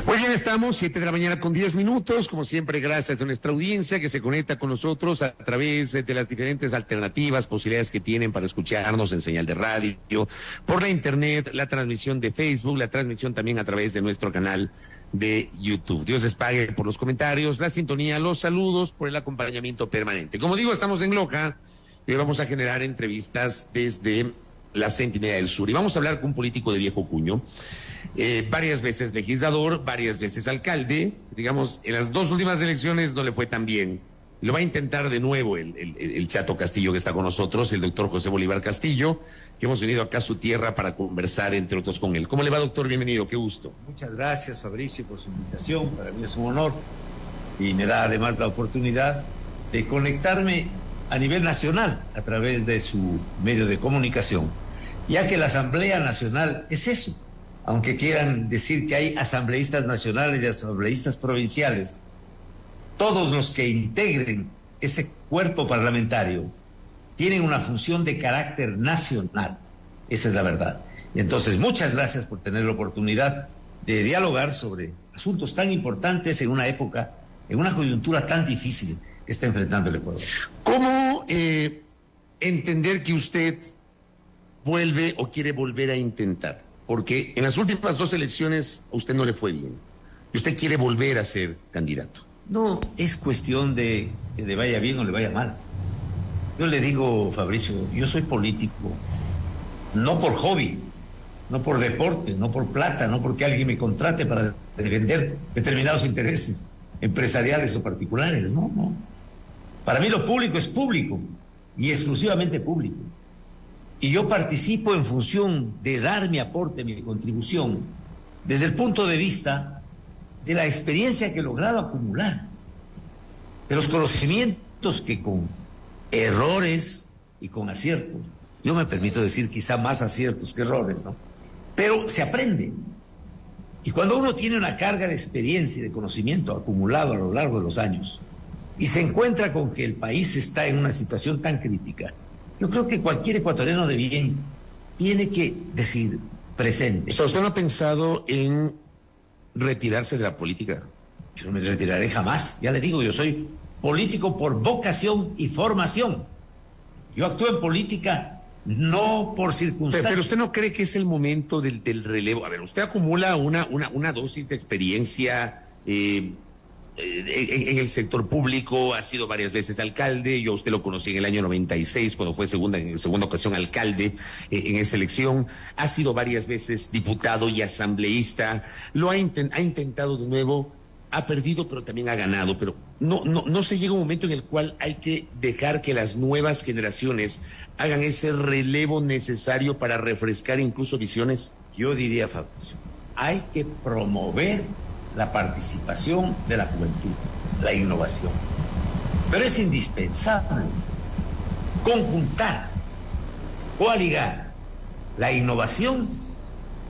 Muy bien, estamos 7 de la mañana con 10 minutos, como siempre gracias a nuestra audiencia que se conecta con nosotros a través de las diferentes alternativas, posibilidades que tienen para escucharnos en señal de radio, por la internet, la transmisión de Facebook, la transmisión también a través de nuestro canal de YouTube. Dios les pague por los comentarios, la sintonía, los saludos, por el acompañamiento permanente. Como digo, estamos en Loja y hoy vamos a generar entrevistas desde la Centinela del Sur y vamos a hablar con un político de viejo cuño. Varias veces legislador, varias veces alcalde, digamos, en las dos últimas elecciones no le fue tan bien. Lo va a intentar de nuevo el Chato Castillo que está con nosotros, el doctor José Bolívar Castillo, que hemos venido acá a su tierra para conversar, entre otros, con él. ¿Cómo le va, doctor? Bienvenido, qué gusto. Muchas gracias, Fabricio, por su invitación. Para mí es un honor y me da además la oportunidad de conectarme a nivel nacional a través de su medio de comunicación, ya que la Asamblea Nacional es eso. Aunque quieran decir que hay asambleístas nacionales y asambleístas provinciales, todos los que integren ese cuerpo parlamentario tienen una función de carácter nacional. Esa es la verdad. Y entonces, muchas gracias por tener la oportunidad de dialogar sobre asuntos tan importantes en una época, en una coyuntura tan difícil que está enfrentando el Ecuador. ¿Cómo entender que usted vuelve o quiere volver a intentar? Porque en las últimas dos elecciones a usted no le fue bien. Y usted quiere volver a ser candidato. No es cuestión de que le vaya bien o le vaya mal. Yo le digo, Fabricio, yo soy político, no por hobby, no por deporte, no por plata, no porque alguien me contrate para defender determinados intereses empresariales o particulares. No. Para mí lo público es público y exclusivamente público. Y yo participo en función de dar mi aporte, mi contribución, desde el punto de vista de la experiencia que he logrado acumular, de los conocimientos que con errores y con aciertos, yo me permito decir quizá más aciertos que errores, ¿no? Pero se aprende. Y cuando uno tiene una carga de experiencia y de conocimiento acumulado a lo largo de los años, y se encuentra con que el país está en una situación tan crítica, yo creo que cualquier ecuatoriano de bien tiene que decir presente. O sea, ¿usted no ha pensado en retirarse de la política? Yo no me retiraré jamás. Ya le digo, yo soy político por vocación y formación. Yo actúo en política no por circunstancias. Pero usted no cree que es el momento del relevo. A ver, usted acumula una dosis de experiencia en el sector público, ha sido varias veces alcalde, yo a usted lo conocí en el año 96, cuando fue en segunda ocasión alcalde en esa elección, ha sido varias veces diputado y asambleísta, ha intentado de nuevo, ha perdido pero también ha ganado, pero no se llega un momento en el cual hay que dejar que las nuevas generaciones hagan ese relevo necesario para refrescar incluso visiones. Yo diría, Fabricio, hay que promover la participación de la juventud, la innovación. Pero es indispensable conjuntar, coaligar la innovación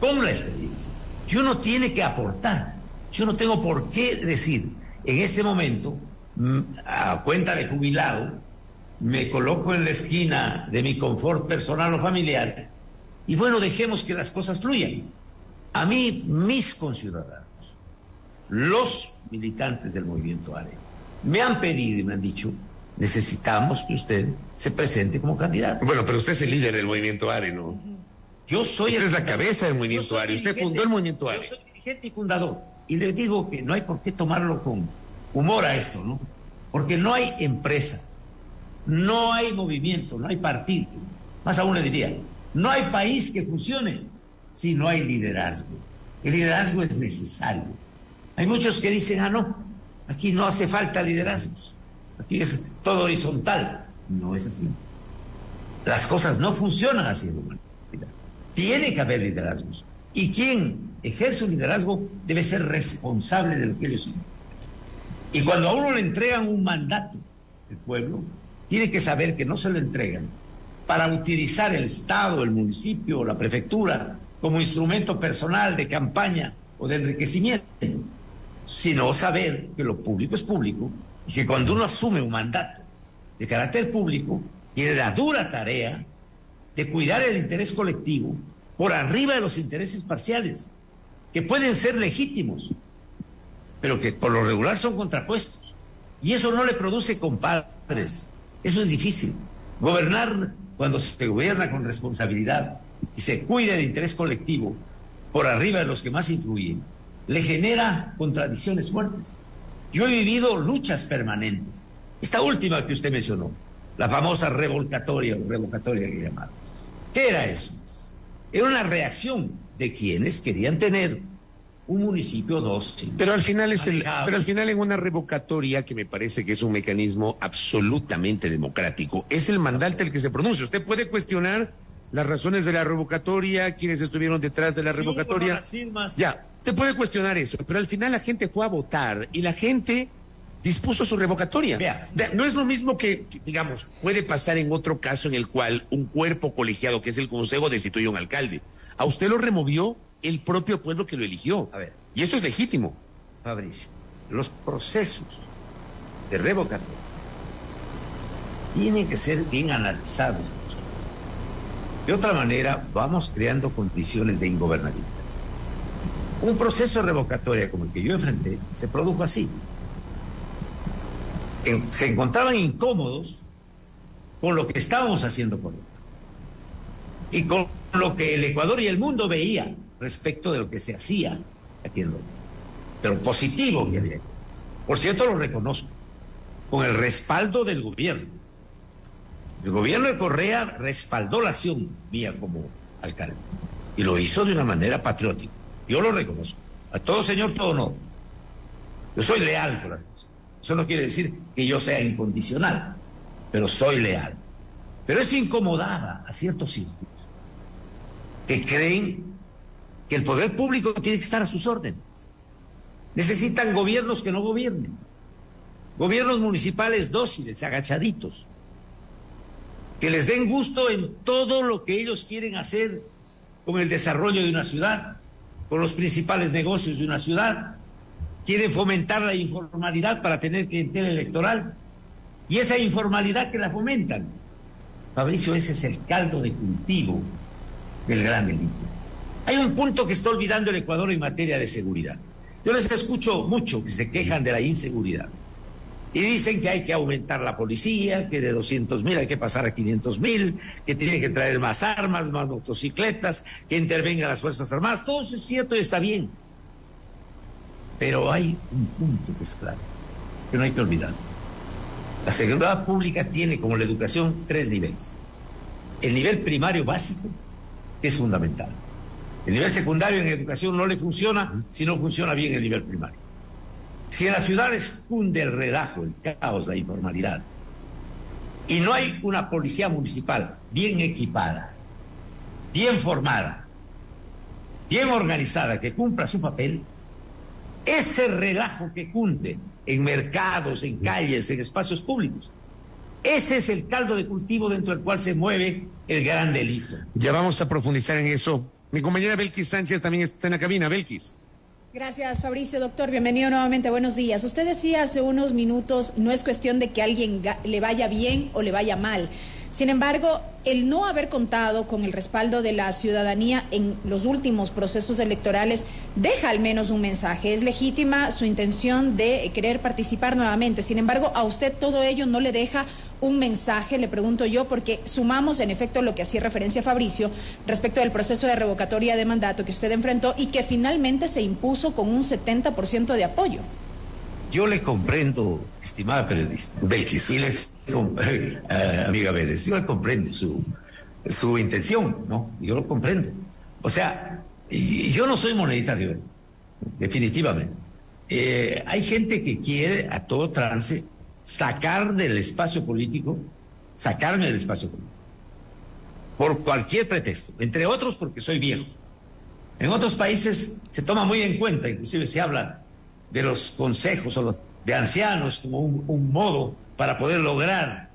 con la experiencia. Y uno tiene que aportar. Yo no tengo por qué decir, en este momento, a cuenta de jubilado, me coloco en la esquina de mi confort personal o familiar y bueno, dejemos que las cosas fluyan. A mí, mis conciudadanos, los militantes del Movimiento ARE me han pedido y me han dicho, necesitamos que usted se presente como candidato. Bueno, pero usted es el líder del Movimiento ARE, ¿no? Yo soy usted es la cabeza del Movimiento ARE, usted fundó el Movimiento ARE. Yo soy dirigente y fundador, y le digo que no hay por qué tomarlo con humor a esto, ¿no? Porque no hay empresa, no hay movimiento, no hay partido, más aún le diría, no hay país que funcione si no hay liderazgo. El liderazgo es necesario. Hay muchos que dicen, no, aquí no hace falta liderazgos, aquí es todo horizontal. No es así. Las cosas no funcionan así en la humanidad. Tiene que haber liderazgos. Y quien ejerce un liderazgo debe ser responsable de lo que ellos hacen. Y cuando a uno le entregan un mandato, el pueblo tiene que saber que no se lo entregan para utilizar el Estado, el municipio o la prefectura como instrumento personal de campaña o de enriquecimiento, sino saber que lo público es público y que cuando uno asume un mandato de carácter público, tiene la dura tarea de cuidar el interés colectivo por arriba de los intereses parciales, que pueden ser legítimos, pero que por lo regular son contrapuestos. Y eso no le produce compadres. Eso es difícil. Gobernar, cuando se gobierna con responsabilidad y se cuida del interés colectivo por arriba de los que más influyen, le genera contradicciones fuertes. Yo he vivido luchas permanentes. Esta última que usted mencionó, la famosa revocatoria que llamaron. ¿Qué era eso? Era una reacción de quienes querían tener un municipio dócil. Pero al final en una revocatoria, que me parece que es un mecanismo absolutamente democrático, es el mandante el que se pronuncia. Usted puede cuestionar las razones de la revocatoria, quienes estuvieron detrás de la revocatoria. Las firmas. Ya, te puede cuestionar eso, pero al final la gente fue a votar y la gente dispuso su revocatoria. Vea, no es lo mismo que, digamos, puede pasar en otro caso en el cual un cuerpo colegiado, que es el consejo, destituye a un alcalde. A usted lo removió el propio pueblo que lo eligió. A ver. Y eso es legítimo. Fabricio, los procesos de revocatoria tienen que ser bien analizados. De otra manera, vamos creando condiciones de ingobernabilidad. Un proceso de revocatoria como el que yo enfrenté se produjo así. Se encontraban incómodos con lo que estábamos haciendo por ellos y con lo que el Ecuador y el mundo veía respecto de lo que se hacía aquí en Londres. Pero positivo que había. Por cierto, lo reconozco, con el respaldo del gobierno. El gobierno de Correa respaldó la acción mía como alcalde y lo hizo de una manera patriótica. Yo lo reconozco. A todo señor, todo no. Yo soy leal con las cosas. Eso no quiere decir que yo sea incondicional, pero soy leal. Pero eso incomodaba a ciertos círculos que creen que el poder público tiene que estar a sus órdenes. Necesitan gobiernos que no gobiernen. Gobiernos municipales dóciles, agachaditos, que les den gusto en todo lo que ellos quieren hacer con el desarrollo de una ciudad, con los principales negocios de una ciudad. Quieren fomentar la informalidad para tener clientela electoral. Y esa informalidad que la fomentan, Fabricio, ese es el caldo de cultivo del gran delito. Hay un punto que está olvidando el Ecuador en materia de seguridad. Yo les escucho mucho que se quejan de la inseguridad. Y dicen que hay que aumentar la policía, que de 200.000 hay que pasar a 500.000, que tienen que traer más armas, más motocicletas, que intervengan las Fuerzas Armadas. Todo eso es cierto y está bien. Pero hay un punto que es claro, que no hay que olvidar. La seguridad pública tiene, como la educación, 3 niveles. El nivel primario básico, que es fundamental. El nivel secundario en educación no le funciona si no funciona bien el nivel primario. Si en las ciudades cunde el relajo, el caos, la informalidad, y no hay una policía municipal bien equipada, bien formada, bien organizada, que cumpla su papel, ese relajo que cunde en mercados, en calles, en espacios públicos, ese es el caldo de cultivo dentro del cual se mueve el gran delito. Ya vamos a profundizar en eso. Mi compañera Belkis Sánchez también está en la cabina. Belkis. Gracias, Fabricio. Doctor, bienvenido nuevamente. Buenos días. Usted decía hace unos minutos, no es cuestión de que a alguien le vaya bien o le vaya mal. Sin embargo, el no haber contado con el respaldo de la ciudadanía en los últimos procesos electorales deja al menos un mensaje. Es legítima su intención de querer participar nuevamente. Sin embargo, a usted todo ello no le deja un mensaje, le pregunto yo, porque sumamos en efecto lo que hacía referencia Fabricio respecto del proceso de revocatoria de mandato que usted enfrentó y que finalmente se impuso con un 70% de apoyo. Yo le comprendo, estimada periodista Belkis, y amiga Vélez, yo le comprendo su intención, ¿no? Yo lo comprendo. O sea, yo no soy monedita de oro, definitivamente. Hay gente que quiere a todo trance sacarme del espacio político, por cualquier pretexto, entre otros porque soy viejo. En otros países se toma muy en cuenta, inclusive se habla de los consejos o de ancianos como un modo para poder lograr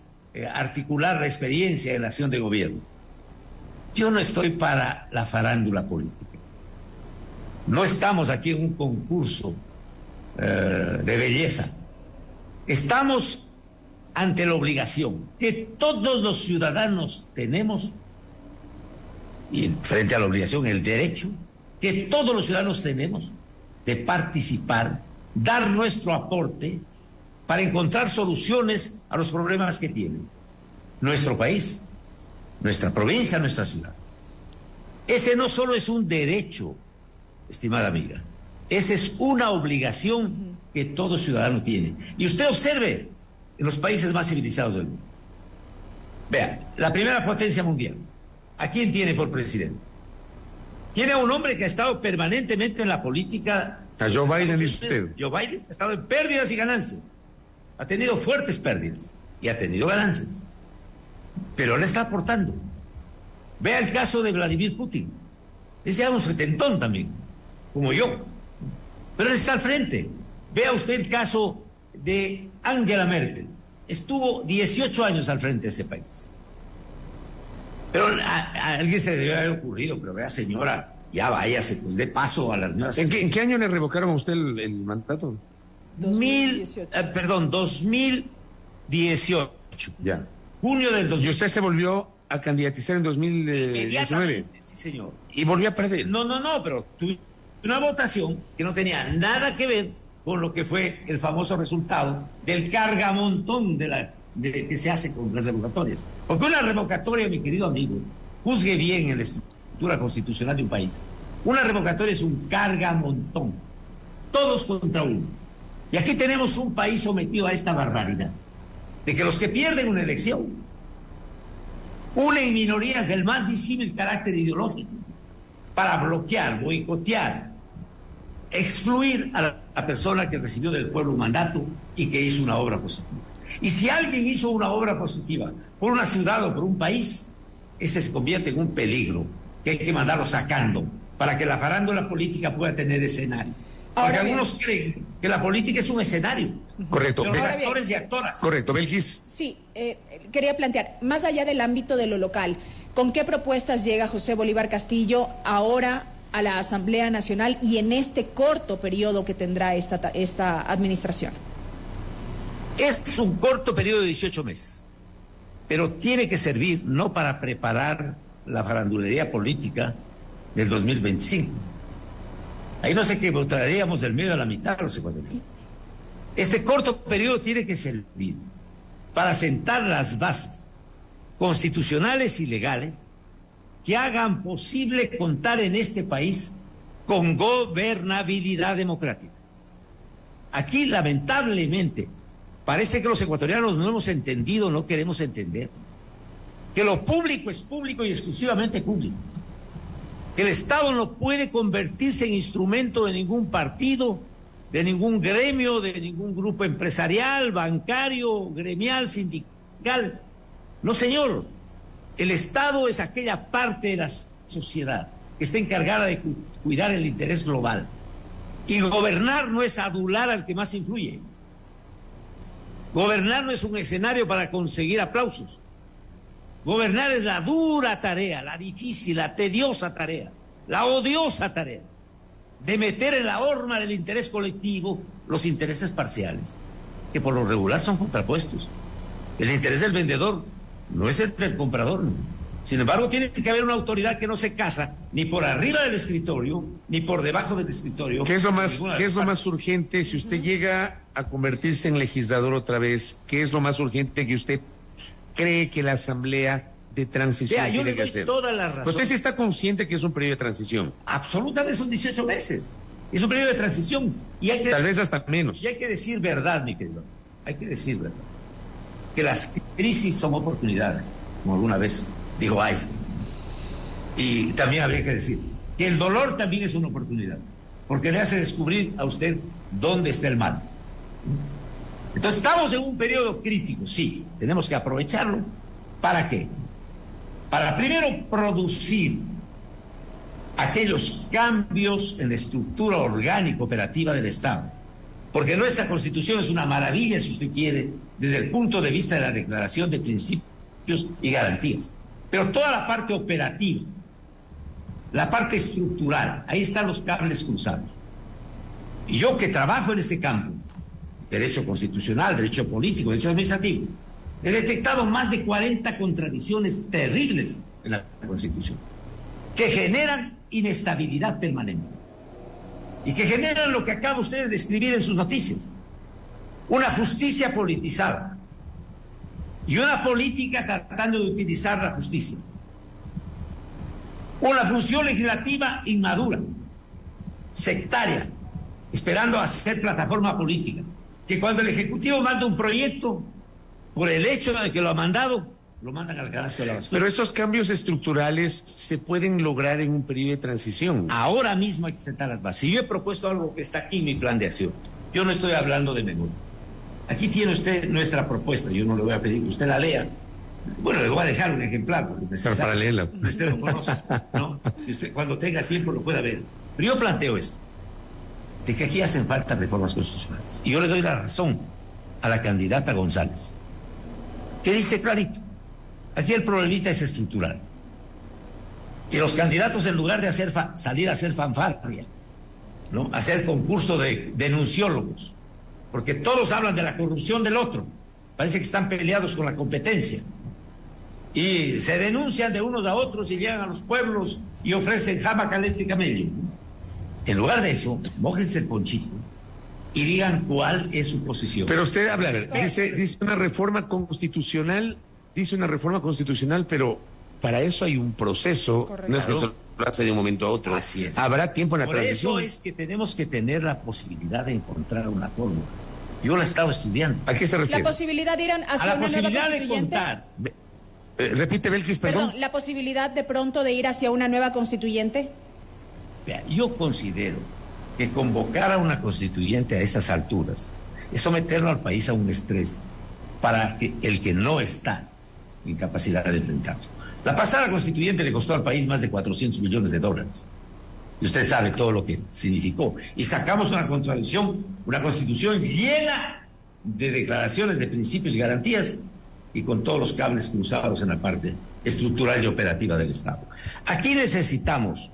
articular la experiencia de la acción de gobierno. Yo no estoy para la farándula política. No estamos aquí en un concurso de belleza. Estamos ante la obligación que todos los ciudadanos tenemos, y frente a la obligación, el derecho que todos los ciudadanos tenemos de participar dar nuestro aporte para encontrar soluciones a los problemas que tiene nuestro país, nuestra provincia, nuestra ciudad. Ese no solo es un derecho, estimada amiga, esa es una obligación que todo ciudadano tiene. Y usted observe en los países más civilizados del mundo. Vea, la primera potencia mundial, ¿a quién tiene por presidente? Tiene a un hombre que ha estado permanentemente en la política. A Joe Biden, dice usted. Joe Biden ha estado en pérdidas y ganancias. Ha tenido fuertes pérdidas y ha tenido ganancias. Pero le está aportando. Vea el caso de Vladimir Putin. Es ya un setentón también, como yo. Pero él está al frente. Vea usted el caso de Angela Merkel. Estuvo 18 años al frente de ese país. Pero a alguien se le debe haber ocurrido, pero vea, señora, ya váyase, pues dé paso a las nuevas. ¿En qué año le revocaron a usted el mandato? 2018. 2018. Ya. Junio del 2018. Y usted se volvió a candidatizar en 2019. Sí, señor. Y volvió a perder. No, pero tuve una votación que no tenía nada que ver con lo que fue el famoso resultado del cargamontón que se hace con las revocatorias. Porque una revocatoria, mi querido amigo, juzgue bien en la estructura constitucional de un país. Una revocatoria es un cargamontón. Todos contra uno. Y aquí tenemos un país sometido a esta barbaridad. De que los que pierden una elección unen minorías del más disímil carácter ideológico para bloquear, boicotear, excluir a la persona que recibió del pueblo un mandato y que hizo una obra positiva. Y si alguien hizo una obra positiva por una ciudad o por un país, ese se convierte en un peligro que hay que mandarlo sacando para que la farándula política pueda tener escenario. Porque algunos creen que la política es un escenario. Correcto. Pero los actores y actoras. Correcto, Belkis. Sí, quería plantear, más allá del ámbito de lo local, ¿con qué propuestas llega José Bolívar Castillo ahora a la Asamblea Nacional y en este corto periodo que tendrá esta administración? Es un corto periodo de 18 meses, pero tiene que servir no para preparar la farandulería política del 2025. Ahí no sé qué votaríamos del medio a la mitad, no sé cuándo. Este corto periodo tiene que servir para sentar las bases constitucionales y legales que hagan posible contar en este país con gobernabilidad democrática. Aquí, lamentablemente, parece que los ecuatorianos no hemos entendido, no queremos entender que lo público es público y exclusivamente público. Que el Estado no puede convertirse en instrumento de ningún partido, de ningún gremio, de ningún grupo empresarial, bancario, gremial, sindical. No, señor. El Estado es aquella parte de la sociedad que está encargada de cuidar el interés global. Y gobernar no es adular al que más influye. Gobernar no es un escenario para conseguir aplausos. Gobernar es la dura tarea, la difícil, la tediosa tarea, la odiosa tarea de meter en la horma del interés colectivo los intereses parciales, que por lo regular son contrapuestos. El interés del vendedor no es el del comprador. Sin embargo, tiene que haber una autoridad que no se casa ni por arriba del escritorio, ni por debajo del escritorio. ¿Qué es lo más urgente si usted llega a convertirse en legislador otra vez? ¿Qué es lo más urgente que usted cree que la Asamblea de Transición tiene que hacer? Toda la razón. ¿Usted sí está consciente que es un periodo de transición? Absolutamente, son 18 meses. Es un periodo de transición. Y hay que Tal vez hasta menos. Y hay que decir verdad, mi querido. Hay que decir verdad. Que las crisis son oportunidades, como alguna vez dijo Einstein. Y también habría que decir que el dolor también es una oportunidad, porque le hace descubrir a usted dónde está el mal. Entonces estamos en un periodo crítico, sí, tenemos que aprovecharlo. ¿Para qué? Para primero producir aquellos cambios en la estructura orgánica operativa del Estado. Porque nuestra Constitución es una maravilla, si usted quiere, desde el punto de vista de la Declaración de Principios y Garantías. Pero toda la parte operativa, la parte estructural, ahí están los cables cruzados. Y yo que trabajo en este campo, derecho constitucional, derecho político, derecho administrativo, he detectado más de 40 contradicciones terribles en la Constitución, que generan inestabilidad permanente. y que generan lo que acaba usted de escribir en sus noticias. Una justicia politizada y una política tratando de utilizar la justicia. Una función legislativa inmadura, sectaria, esperando hacer plataforma política. Que cuando el Ejecutivo manda un proyecto, por el hecho de que lo ha mandado, lo mandan al canasto de la basura. Pero esos cambios estructurales se pueden lograr en un periodo de transición. Ahora mismo hay que sentar las bases. Si yo he propuesto algo que está aquí en mi plan de acción, yo no estoy hablando de memoria. Aquí tiene usted nuestra propuesta, yo no le voy a pedir que usted la lea. Bueno, le voy a dejar un ejemplar, porque es necesario. Para leerla. Usted lo conoce, ¿no? Usted, cuando tenga tiempo lo pueda ver. Pero yo planteo esto, de que aquí hacen falta reformas constitucionales. Y yo le doy la razón a la candidata González, que dice clarito, aquí el problemita es estructural. Y los candidatos, en lugar de salir a hacer fanfarria, ¿no?, hacer concurso de denunciólogos, porque todos hablan de la corrupción del otro, parece que están peleados con la competencia, y se denuncian de unos a otros y llegan a los pueblos y ofrecen jama caliente y camello. En lugar de eso, mójense el ponchito y digan cuál es su posición. Pero usted habla, dice una reforma constitucional, pero para eso hay un proceso. Correcto. No es que eso lo hace de un momento a otro. Así es. Habrá tiempo en la transición. Por eso es que tenemos que tener la posibilidad de encontrar una fórmula. Yo la he estado estudiando. ¿A qué se refiere? La posibilidad de ir hacia una nueva constituyente. De contar. Repite, Belkis, perdón. La posibilidad de pronto de ir hacia una nueva constituyente. Vea, yo considero que convocar a una constituyente a estas alturas es someterlo al país a un estrés para que el que no está en capacidad de enfrentarlo. La pasada constituyente le costó al país más de $400 millones. Y usted sabe todo lo que significó. Y sacamos una constitución llena de declaraciones de principios y garantías y con todos los cables cruzados en la parte estructural y operativa del Estado. Aquí necesitamos,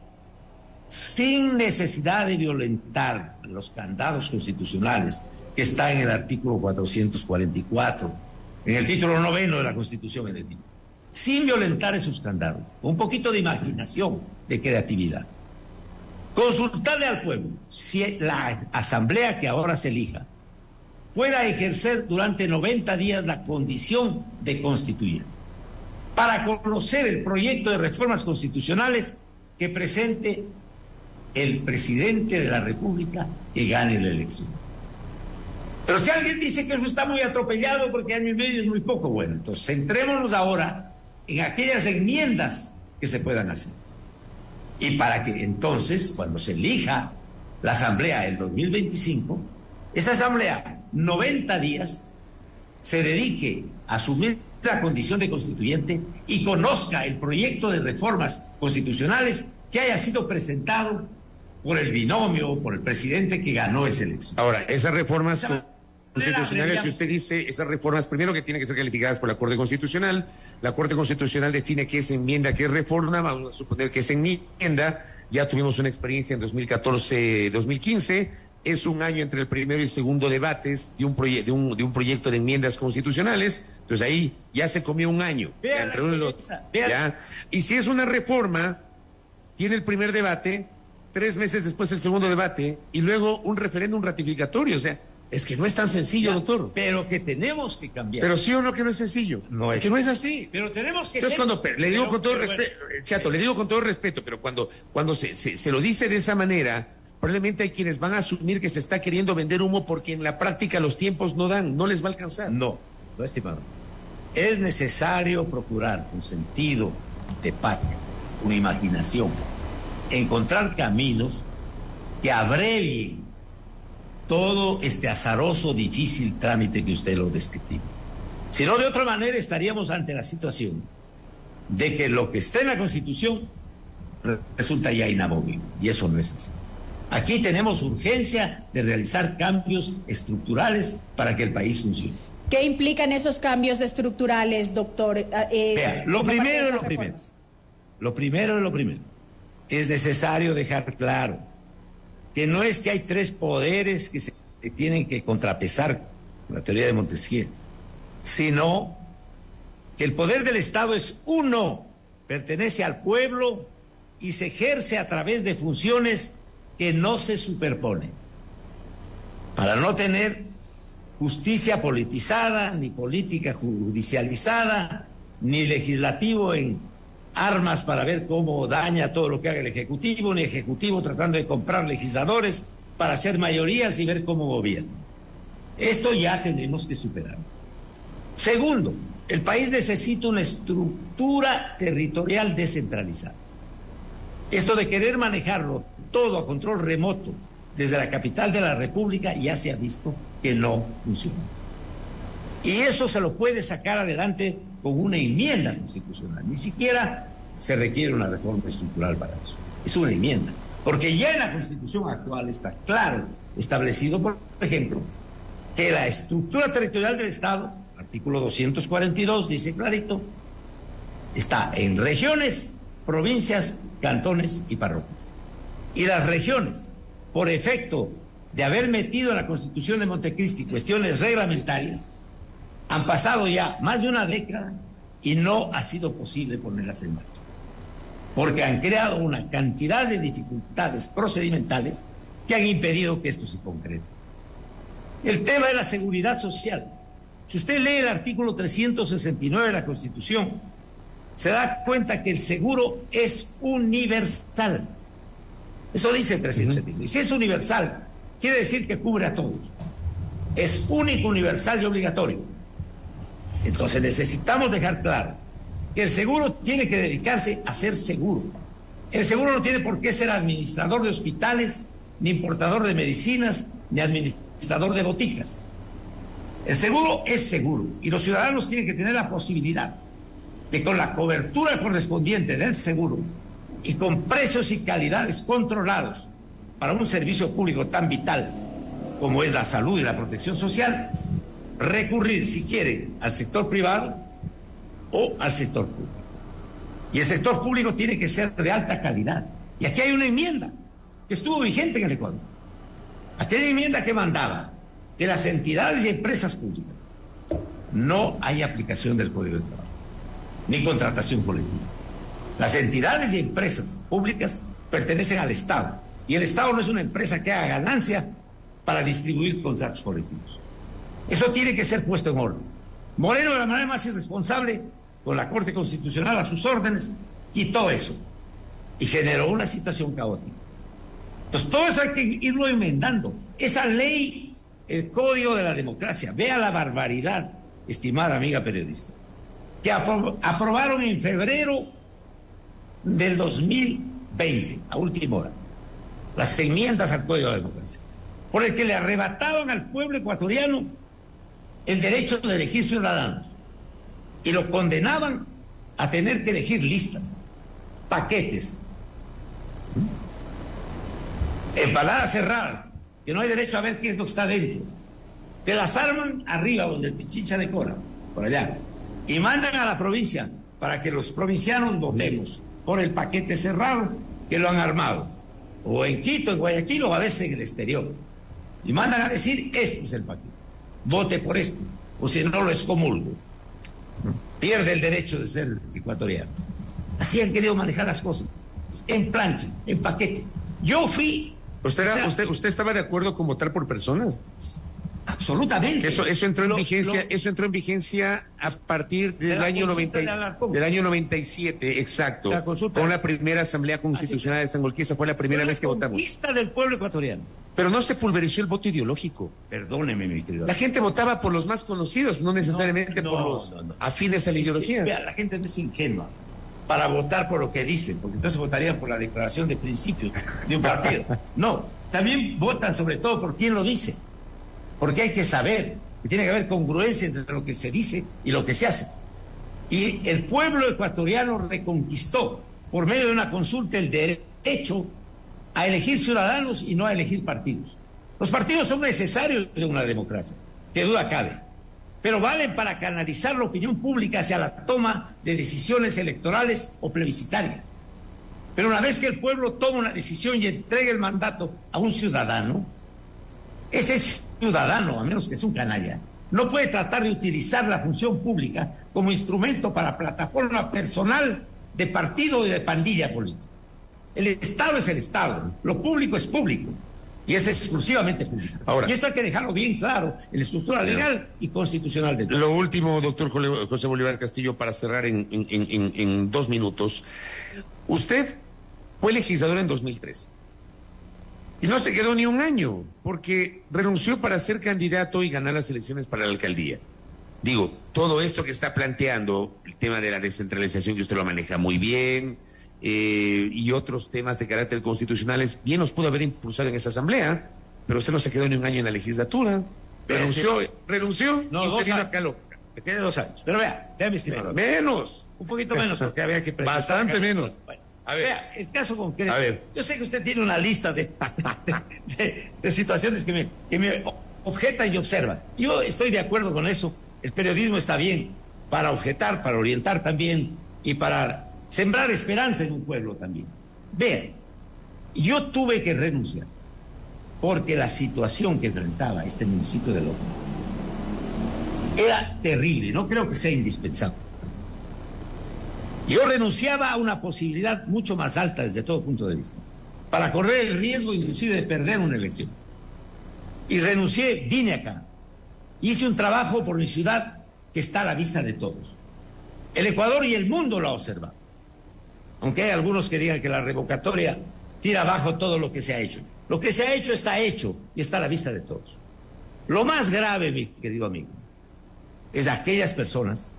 sin necesidad de violentar los candados constitucionales que está en el artículo 444, en el título 9 de la Constitución Electiva, sin violentar esos candados, con un poquito de imaginación, de creatividad, consultarle al pueblo si la asamblea que ahora se elija pueda ejercer durante 90 días la condición de constituyente, para conocer el proyecto de reformas constitucionales que presente el presidente de la República que gane la elección. Pero si alguien dice que eso está muy atropellado porque año y medio es muy poco, bueno, entonces centrémonos ahora en aquellas enmiendas que se puedan hacer. Y para que entonces, cuando se elija la asamblea en 2025, esa asamblea, 90 días, se dedique a asumir la condición de constituyente y conozca el proyecto de reformas constitucionales que haya sido presentado por el binomio, por el presidente que ganó esa elección. Ahora, esas reformas constitucionales, si usted dice, esas reformas, primero que tienen que ser calificadas por la Corte Constitucional, la Corte Constitucional define qué es enmienda, qué es reforma, vamos a suponer que es enmienda, ya tuvimos una experiencia en 2014-2015, es un año entre el primero y segundo debates de un proyecto de enmiendas constitucionales, entonces ahí ya se comió un año. Y si es una reforma, tiene el primer debate, 3 meses después el segundo debate, y luego un referéndum ratificatorio, o sea, es que no es tan sencillo, doctor. Pero que tenemos que cambiar. Pero sí o no que no es sencillo. No es. Que no es así. Pero tenemos que Entonces, le digo con todo respeto, Chato, le digo con todo respeto, pero cuando se lo dice de esa manera, probablemente hay quienes van a asumir que se está queriendo vender humo porque en la práctica los tiempos no dan, no les va a alcanzar. No, estimado. Es necesario procurar con sentido de patria, con imaginación, encontrar caminos que abrevien todo este azaroso, difícil trámite que usted lo describió. Si no, de otra manera estaríamos ante la situación de que lo que está en la Constitución resulta ya inamovible, y eso no es así. Aquí tenemos urgencia de realizar cambios estructurales para que el país funcione. ¿Qué implican esos cambios estructurales, doctor? Vea, lo primero es lo primero. Lo primero es lo primero. Es necesario dejar claro que no es que hay 3 poderes que se tienen que contrapesar con la teoría de Montesquieu, sino que el poder del Estado es uno, pertenece al pueblo y se ejerce a través de funciones que no se superponen, para no tener justicia politizada, ni política judicializada, ni legislativo en armas para ver cómo daña todo lo que haga el Ejecutivo, ni Ejecutivo tratando de comprar legisladores para hacer mayorías y ver cómo gobierna. Esto ya tenemos que superar. Segundo, el país necesita una estructura territorial descentralizada. Esto de querer manejarlo todo a control remoto desde la capital de la República ya se ha visto que no funciona. Y eso se lo puede sacar adelante con una enmienda constitucional. Ni siquiera se requiere una reforma estructural para eso. Es una enmienda. Porque ya en la Constitución actual está claro establecido, por ejemplo, que la estructura territorial del Estado, artículo 242, dice clarito, está en regiones, provincias, cantones y parroquias. Y las regiones, por efecto de haber metido en la Constitución de Montecristi cuestiones reglamentarias, han pasado ya más de una década y no ha sido posible ponerlas en marcha, porque han creado una cantidad de dificultades procedimentales que han impedido que esto se concrete. El tema de la seguridad social. Si usted lee el artículo 369 de la Constitución, se da cuenta que el seguro es universal. Eso dice el 369. Y si es universal, quiere decir que cubre a todos. Es único, universal y obligatorio. Entonces necesitamos dejar claro que el seguro tiene que dedicarse a ser seguro. El seguro no tiene por qué ser administrador de hospitales, ni importador de medicinas, ni administrador de boticas. El seguro es seguro y los ciudadanos tienen que tener la posibilidad de, con la cobertura correspondiente del seguro y con precios y calidades controlados para un servicio público tan vital como es la salud y la protección social, recurrir, si quieren, al sector privado o al sector público. Y el sector público tiene que ser de alta calidad. Y aquí hay una enmienda que estuvo vigente en el Ecuador. Aquella enmienda que mandaba que las entidades y empresas públicas no hay aplicación del Código de Trabajo, ni contratación colectiva. Las entidades y empresas públicas pertenecen al Estado, y el Estado no es una empresa que haga ganancia para distribuir contratos colectivos. Eso tiene que ser puesto en orden. Moreno, de la manera más irresponsable, con la Corte Constitucional a sus órdenes, quitó eso y generó una situación caótica. Entonces, todo eso hay que irlo enmendando. Esa ley, el Código de la Democracia, vea la barbaridad, estimada amiga periodista, que aprobaron en febrero del 2020, a última hora, las enmiendas al Código de la Democracia, por el que le arrebataban al pueblo ecuatoriano el derecho de elegir ciudadanos y lo condenaban a tener que elegir listas, paquetes, empanadas cerradas, que no hay derecho a ver qué es lo que está dentro, que las arman arriba donde el Pichincha decora, por allá, y mandan a la provincia para que los provincianos votemos por el paquete cerrado que lo han armado, o en Quito, en Guayaquil, o a veces en el exterior, y mandan a decir, este es el paquete, vote por este, o si no lo excomulgo, pierde el derecho de ser ecuatoriano. Así han querido manejar las cosas, en plancha, en paquete. Yo fui... ¿Usted estaba de acuerdo con votar por personas? Absolutamente. Eso entró en vigencia a partir del año 97, exacto. Con la primera Asamblea Constitucional de Sangolquí, fue la primera vez que votamos. Conquista del pueblo ecuatoriano. Pero no se pulverizó el voto ideológico. Perdóneme, mi querido. La gente votaba por los más conocidos, no necesariamente por los afines a la ideología. Vea, la gente no es ingenua para votar por lo que dicen, porque entonces votarían por la declaración de principios de un partido. No, también votan sobre todo por quién lo dice, porque hay que saber que tiene que haber congruencia entre lo que se dice y lo que se hace. Y el pueblo ecuatoriano reconquistó, por medio de una consulta, el derecho a elegir ciudadanos y no a elegir partidos. Los partidos son necesarios en una democracia, que duda cabe, pero valen para canalizar la opinión pública hacia la toma de decisiones electorales o plebiscitarias. Pero una vez que el pueblo toma una decisión y entrega el mandato a un ciudadano, ese ciudadano, a menos que sea un canalla, no puede tratar de utilizar la función pública como instrumento para plataforma personal de partido y de pandilla política. El Estado es el Estado, lo público es público y es exclusivamente público. Ahora, y esto hay que dejarlo bien claro en la estructura legal y constitucional del país. Lo último, doctor José Bolívar Castillo, para cerrar en 2 minutos. Usted fue legislador en 2003 y no se quedó ni un año porque renunció para ser candidato y ganar las elecciones para la alcaldía. Digo, todo esto que está planteando, el tema de la descentralización, que usted lo maneja muy bien, y otros temas de carácter constitucionales, bien los pudo haber impulsado en esa asamblea, pero usted no se quedó ni un año en la legislatura. Renunció no, y se vino años. acá. Me quedé 2 años. Pero vea, mi estimado. Menos. Un poquito menos, porque había que precisar. Bastante menos. Bueno, A ver. vea, el caso concreto. A ver. Yo sé que usted tiene una lista de situaciones que me objeta y observa. Yo estoy de acuerdo con eso. El periodismo está bien para objetar, para orientar también y para sembrar esperanza en un pueblo también. Vean, yo tuve que renunciar porque la situación que enfrentaba este municipio de Loja era terrible, no creo que sea indispensable. Yo renunciaba a una posibilidad mucho más alta desde todo punto de vista, para correr el riesgo inclusive de perder una elección. Y renuncié, vine acá, hice un trabajo por mi ciudad que está a la vista de todos. El Ecuador y el mundo lo ha observado. Aunque hay algunos que digan que la revocatoria tira abajo todo lo que se ha hecho. Lo que se ha hecho y está a la vista de todos. Lo más grave, mi querido amigo, es aquellas personas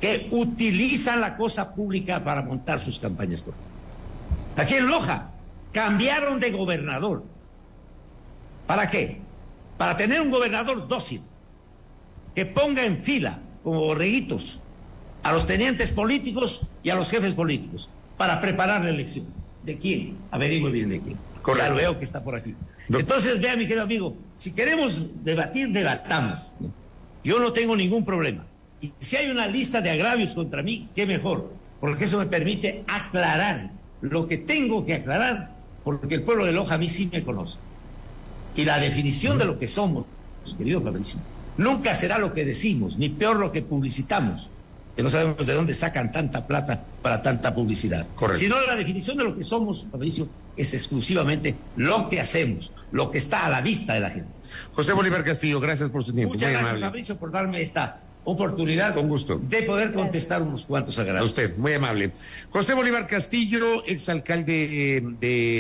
que utilizan la cosa pública para montar sus campañas políticas. Aquí en Loja cambiaron de gobernador. ¿Para qué? Para tener un gobernador dócil, que ponga en fila, como borreguitos, a los tenientes políticos y a los jefes políticos, para preparar la elección. ¿De quién? Averigüe bien de quién. Correcto. Ya lo veo que está por aquí. Entonces, vea, mi querido amigo, si queremos debatir, debatamos. Yo no tengo ningún problema. Y si hay una lista de agravios contra mí, qué mejor, porque eso me permite aclarar lo que tengo que aclarar, porque el pueblo de Loja a mí sí me conoce. Y la definición de lo que somos, querido Fabricio, nunca será lo que decimos, ni peor lo que publicitamos, que no sabemos de dónde sacan tanta plata para tanta publicidad. Correcto. Sino la definición de lo que somos, Fabricio, es exclusivamente lo que hacemos, lo que está a la vista de la gente. José Bolívar Castillo, gracias por su tiempo. Muchas muy gracias, amable. Fabricio, por darme esta oportunidad. Con gusto. De poder contestar unos cuantos agravios. A usted, muy amable. José Bolívar Castillo, exalcalde de